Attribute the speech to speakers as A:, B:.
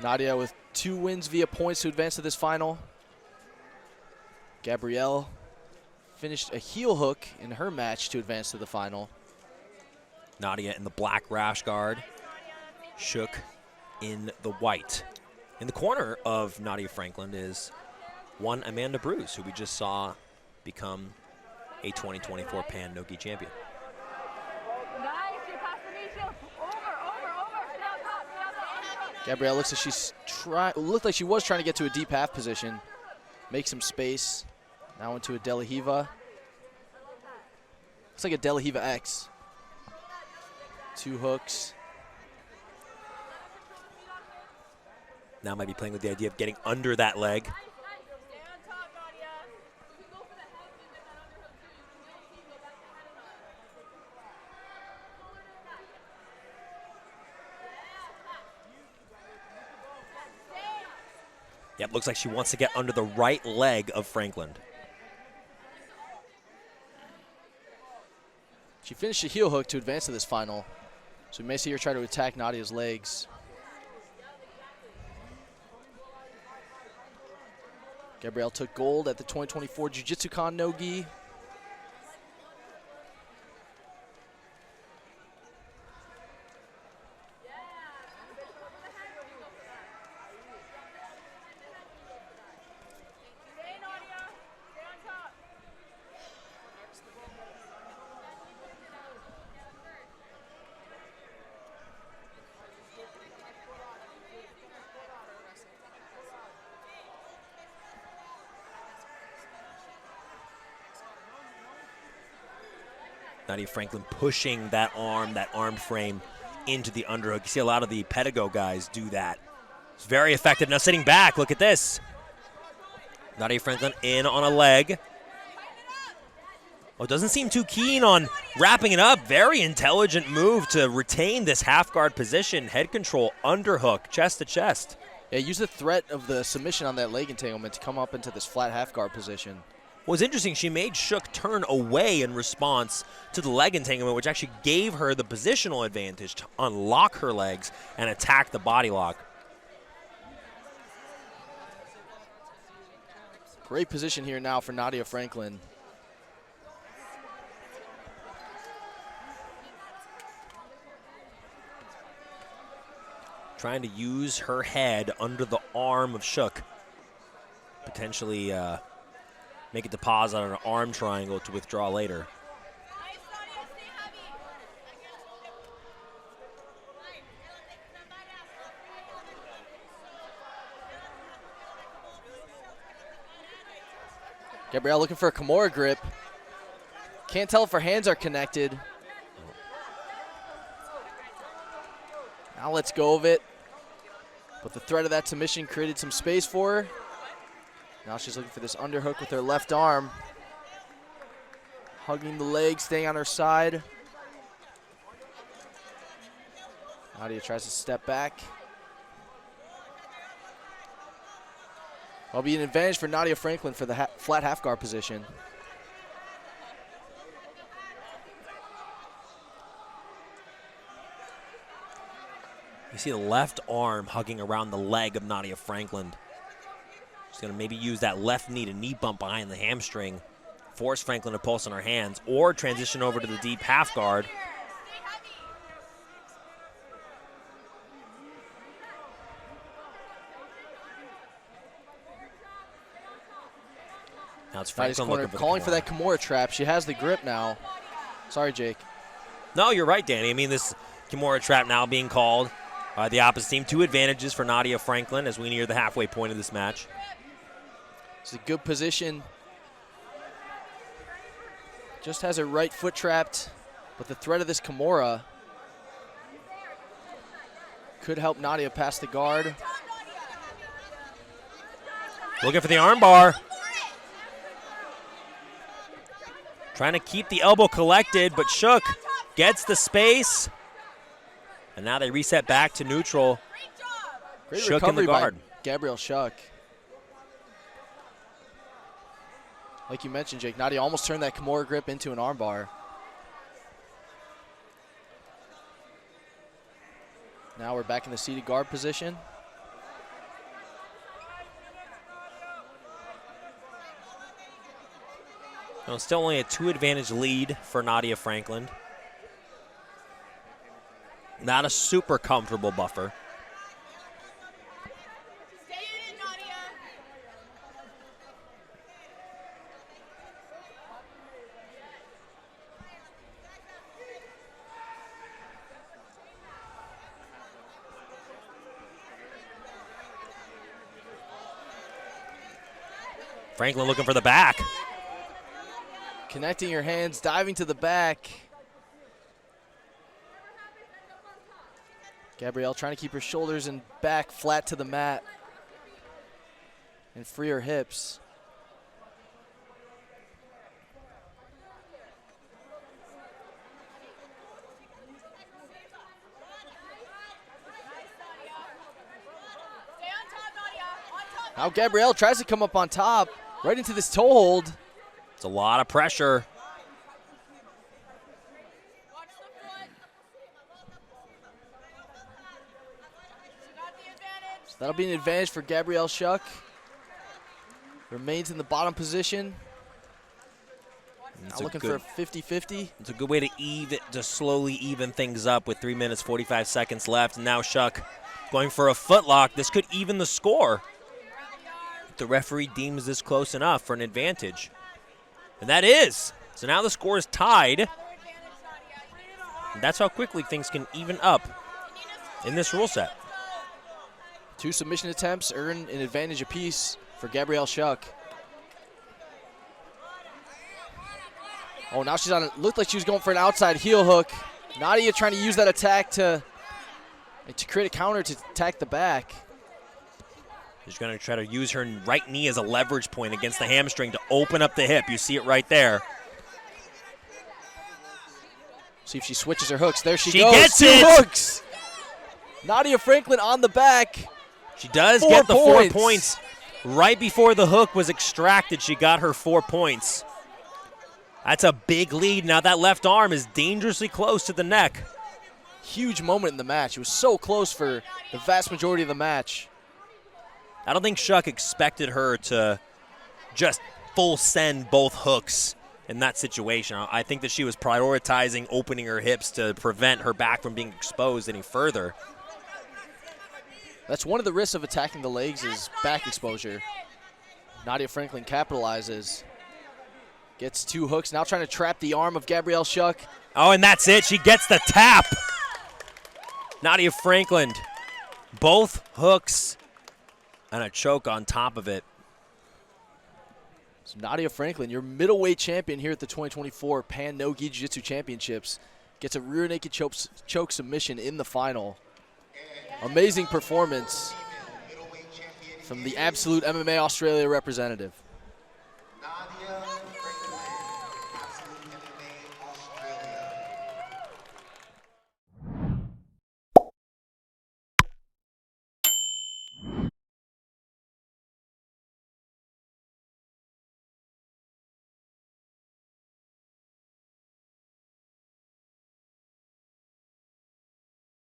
A: Nadia with 2 wins via points to advance to this final. Gabriele finished a heel hook in her match to advance to the final.
B: Nadia in the black rash guard. Schuck in the white. In the corner of Nadia Frankland is one Amanda Bruce, who we just saw become a 2024 Pan No-Gi champion.
A: Gabriele looks like looked like she was trying to get to a deep half position, make some space. Now into a De La Riva. Looks like a De La Riva X. 2 hooks.
B: Now might be playing with the idea of getting under that leg. Yep, looks like she wants to get under the right leg of Frankland.
A: She finished a heel hook to advance to this final, so we may see her try to attack Nadia's legs. Gabriele took gold at the 2024 Jiu-Jitsu Con No-Gi.
B: Nadia Frankland pushing that armed frame into the underhook. You see a lot of the pedigo guys do that. It's very effective. Now sitting back, look at this. Nadia Frankland in on a leg. Oh, doesn't seem too keen on wrapping it up. Very intelligent move to retain this half guard position. Head control, underhook, chest to chest.
A: Yeah, use the threat of the submission on that leg entanglement to come up into this flat half guard position.
B: What's interesting, she made Schuck turn away in response to the leg entanglement, which actually gave her the positional advantage to unlock her legs and attack the body lock.
A: Great position here now for Nadia Frankland.
B: Trying to use her head under the arm of Schuck. Potentially make a deposit on an arm triangle to withdraw later.
A: Gabriele looking for a Kimura grip. Can't tell if her hands are connected. Now let's go of it. But the threat of that submission created some space for her. Now she's looking for this underhook with her left arm. Hugging the leg, staying on her side. Nadia tries to step back. That'll be an advantage for Nadia Frankland for the flat half guard position.
B: You see the left arm hugging around the leg of Nadia Frankland. She's going to maybe use that left knee to knee bump behind the hamstring, force Frankland to pulse on her hands, or transition over to the deep half guard. Now it's Frankland looking for
A: calling for that Kimura trap. She has the grip now. Sorry, Jake.
B: No, you're right, Danny. I mean, this Kimura trap now being called by the opposite team. 2 advantages for Nadia Frankland as we near the halfway point of this match.
A: It's a good position. Just has her right foot trapped, but the threat of this Kimura could help Nadia pass the guard.
B: Looking for the arm bar. Trying to keep the elbow collected, but Schuck gets the space. And now they reset back to neutral.
A: Great
B: Schuck in the guard.
A: By Gabriele Schuck. Like you mentioned, Jake, Nadia almost turned that Kimura grip into an armbar. Now we're back in the seated guard position.
B: No, still only a 2-advantage lead for Nadia Frankland. Not a super comfortable buffer.
C: Stay in it, Nadia.
B: Frankland looking for the back.
A: Connecting your hands, diving to the back. Gabriele trying to keep her shoulders and back flat to the mat and free her hips.
C: Stay on top, Nadia. On top.
A: Now Gabriele tries to come up on top, right into this toe hold.
B: It's a lot of pressure.
C: Watch the foot. She got the advantage.
A: That'll be an advantage for Gabriele Schuck. Remains in the bottom position. Now looking for a 50-50.
B: It's a good way to slowly even things up with 3 minutes, 45 seconds left. And now Schuck going for a footlock. This could even the score. The referee deems this close enough for an advantage. And that is. So now the score is tied.
C: Another advantage, Nadia.
B: And that's how quickly things can even up in this rule set.
A: 2 submission attempts earn an advantage apiece for Gabriele Schuck. Oh, now she's on it. Looked like she was going for an outside heel hook. Nadia trying to use that attack to create a counter to attack the back.
B: She's going to try to use her right knee as a leverage point against the hamstring to open up the hip. You see it right there.
A: See if she switches her hooks. There she
B: She
A: goes.
B: gets
A: 2
B: it.
A: hooks. Nadia Frankland on the back.
B: She does
A: 4
B: get the 4
A: points.
B: points. Right before the hook was extracted, she got her 4 points. That's a big lead. Now that left arm is dangerously close to the neck.
A: Huge moment in the match. It was so close for the vast majority of the match.
B: I don't think Schuck expected her to just full send both hooks in that situation. I think that she was prioritizing opening her hips to prevent her back from being exposed any further.
A: That's one of the risks of attacking the legs is back exposure. Nadia Frankland capitalizes. Gets 2 hooks. Now trying to trap the arm of Gabriele Schuck.
B: Oh, and that's it. She gets the tap. Nadia Frankland. Both hooks and a choke on top of it.
A: So Nadia Frankland, your middleweight champion here at the 2024 Pan No-Gi Jiu-Jitsu Championships, gets a rear naked choke submission in the final. Amazing performance from the Absolute MMA Australia representative.
D: Nadia